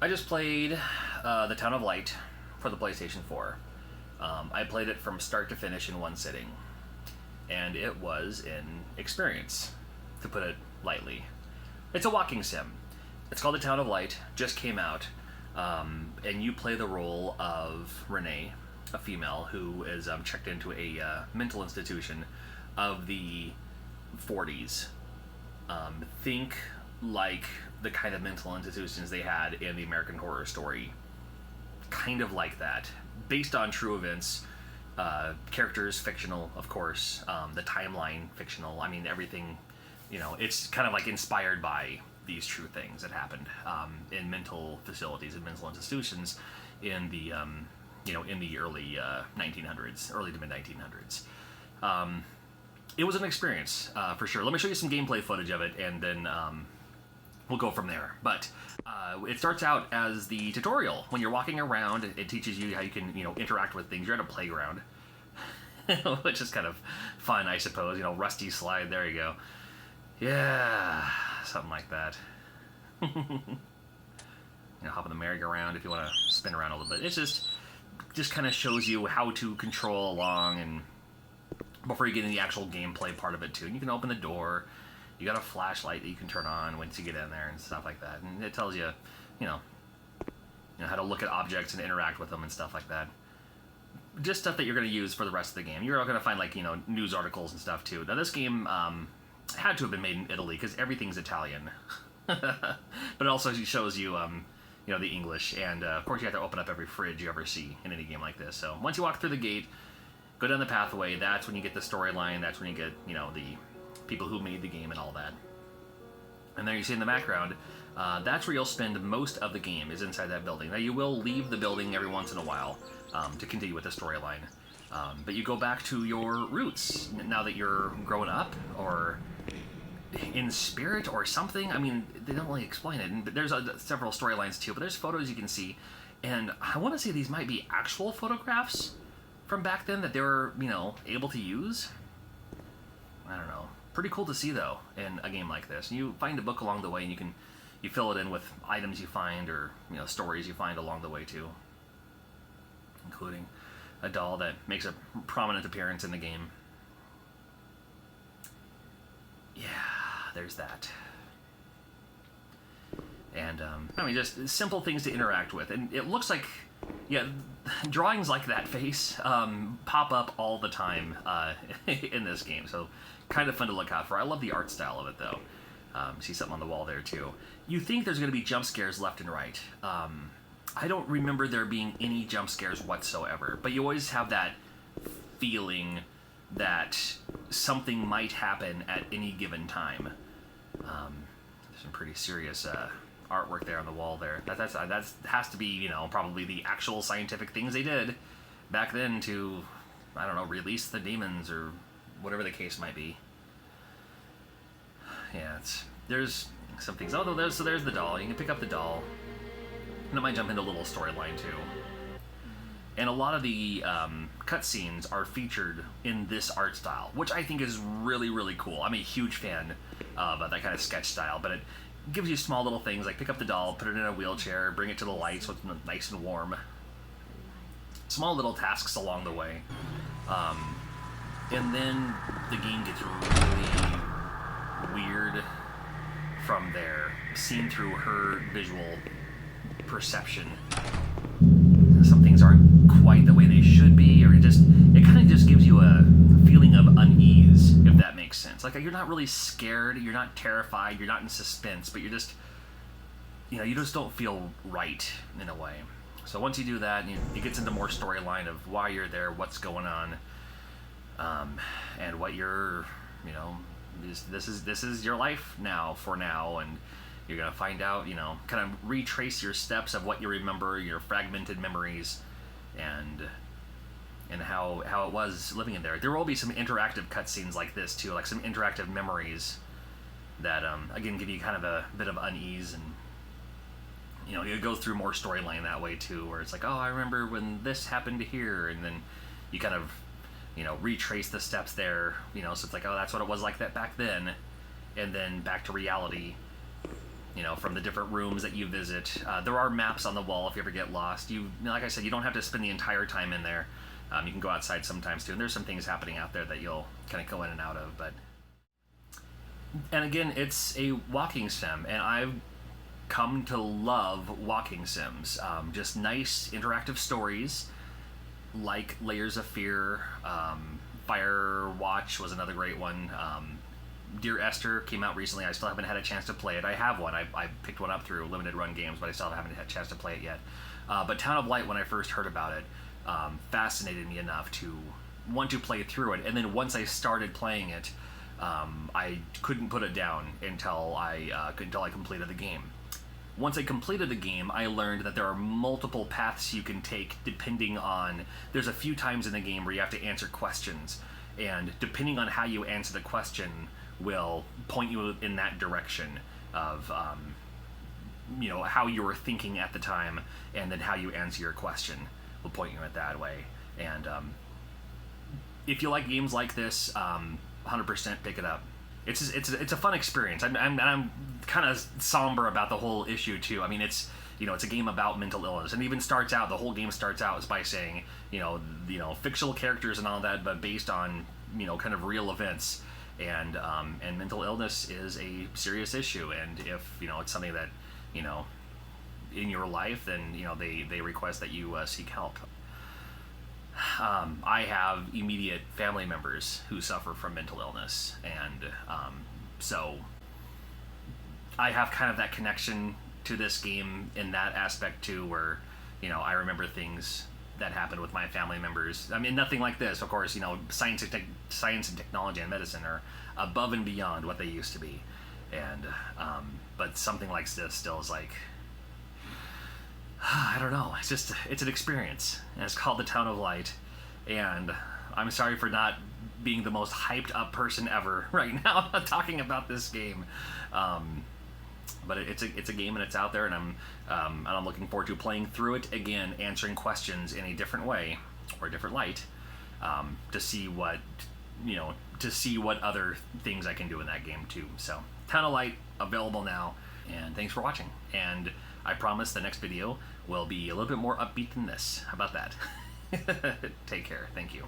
I just played The Town of Light for the PlayStation 4. I played it from start to finish in one sitting, and it was an experience, to put it lightly. It's a walking sim. It's called The Town of Light, just came out, and you play the role of Renee, a female who is checked into a mental institution of the 40s. Think like the kind of mental institutions they had in the American Horror Story. Kind of like that. Based on true events. Characters fictional, of course. The timeline fictional. I mean, everything, it's kind of like inspired by these true things that happened in mental facilities and mental institutions in the, in the early 1900s, early to mid 1900s. It was an experience, for sure. Let me show you some gameplay footage of it, and then we'll go from there. But it starts out as the tutorial. When you're walking around, it teaches you how you can, interact with things. You're at a playground, which is kind of fun, I suppose. Rusty slide, there you go. Yeah, something like that. Hop on the merry-go-round if you want to spin around a little bit. It's just kind of shows you how to control along, and before you get in the actual gameplay part of it too. And you can open the door. You got a flashlight that you can turn on once you get in there and stuff like that. And it tells you, how to look at objects and interact with them and stuff like that. Just stuff that you're going to use for the rest of the game. You're going to find news articles and stuff too. Now this game had to have been made in Italy because everything's Italian. But it also shows you, the English. And of course you have to open up every fridge you ever see in any game like this. So once you walk through the gate, go down the pathway, that's when you get the storyline, that's when you get, the people who made the game and all that. And there you see in the background, that's where you'll spend most of the game, is inside that building. Now you will leave the building every once in a while to continue with the storyline. But you go back to your roots now that you're growing up, or in spirit or something. I mean, they don't really explain it. But there's several storylines too, but there's photos you can see. And I want to say these might be actual photographs from back then that they were, able to use. I don't know. Pretty cool to see, though, in a game like this. You find a book along the way, and you fill it in with items you find, or stories you find along the way too, including a doll that makes a prominent appearance in the game. Yeah, there's that. And just simple things to interact with, and it looks like, drawings like that face pop up all the time in this game, so kind of fun to look out for. I love the art style of it, though. See something on the wall there, too. You think there's going to be jump scares left and right. I don't remember there being any jump scares whatsoever, but you always have that feeling that something might happen at any given time. There's some pretty serious artwork there on the wall there. That has to be, probably the actual scientific things they did back then to, I don't know, release the demons or whatever the case might be. Yeah, there's some things. Oh, there's the doll. You can pick up the doll. And it might jump into a little storyline too. And a lot of the cutscenes are featured in this art style, which I think is really, really cool. I'm a huge fan of that kind of sketch style, but it gives you small little things like pick up the doll, put it in a wheelchair, bring it to the light so it's nice and warm. Small little tasks along the way. And then the game gets really weird from there, seen through her visual perception. Some things aren't quite the way they should be, or it kind of just gives you a feeling of unease, if that makes sense. Like, you're not really scared, you're not terrified, you're not in suspense, but you're just, you just don't feel right in a way. So once you do that, it gets into more storyline of why you're there, what's going on, and what you're, this is your life now, for now, and you're going to find out, kind of retrace your steps of what you remember, your fragmented memories, and how it was living in there. There will be some interactive cutscenes like this, too, like some interactive memories that, again, give you kind of a bit of unease, and, you go through more storyline that way, too, where it's like, oh, I remember when this happened here, and then you kind of, retrace the steps there, so it's like, oh, that's what it was like that back then, and then back to reality, from the different rooms that you visit. There are maps on the wall if you ever get lost. Like I said, you don't have to spend the entire time in there. You can go outside sometimes too, and there's some things happening out there that you'll kind of go in and out of. And again, it's a walking sim, and I've come to love walking sims. Just nice interactive stories like Layers of Fear. Firewatch was another great one. Dear Esther came out recently. I still haven't had a chance to play it. I have one. I picked one up through limited run games, but I still haven't had a chance to play it yet. But Town of Light, when I first heard about it, fascinated me enough to want to play through it. And then once I started playing it, I couldn't put it down until I completed the game. Once I completed the game, I learned that there are multiple paths you can take depending on... There's a few times in the game where you have to answer questions, and depending on how you answer the question will point you in that direction of, how you were thinking at the time, and then how you answer your question will point you in that way. And if you like games like this, 100% pick it up. It's a fun experience. I'm kind of somber about the whole issue too. I mean, it's a game about mental illness, and it even the whole game starts out is by saying fictional characters and all that, but based on kind of real events, and mental illness is a serious issue, and if it's something that in your life, then they request that you seek help. I have immediate family members who suffer from mental illness, and so I have kind of that connection to this game in that aspect too, where I remember things that happened with my family members. I mean, nothing like this, of course. Science and technology and medicine are above and beyond what they used to be, and but something like this still is like, I don't know. It's an experience, and it's called the Town of Light. And I'm sorry for not being the most hyped up person ever right now talking about this game, but it's a game, and it's out there, and I'm looking forward to playing through it again, answering questions in a different way or a different light, to see what other things I can do in that game too. So Town of Light available now, and thanks for watching. And I promise the next video will be a little bit more upbeat than this. How about that? Take care. Thank you.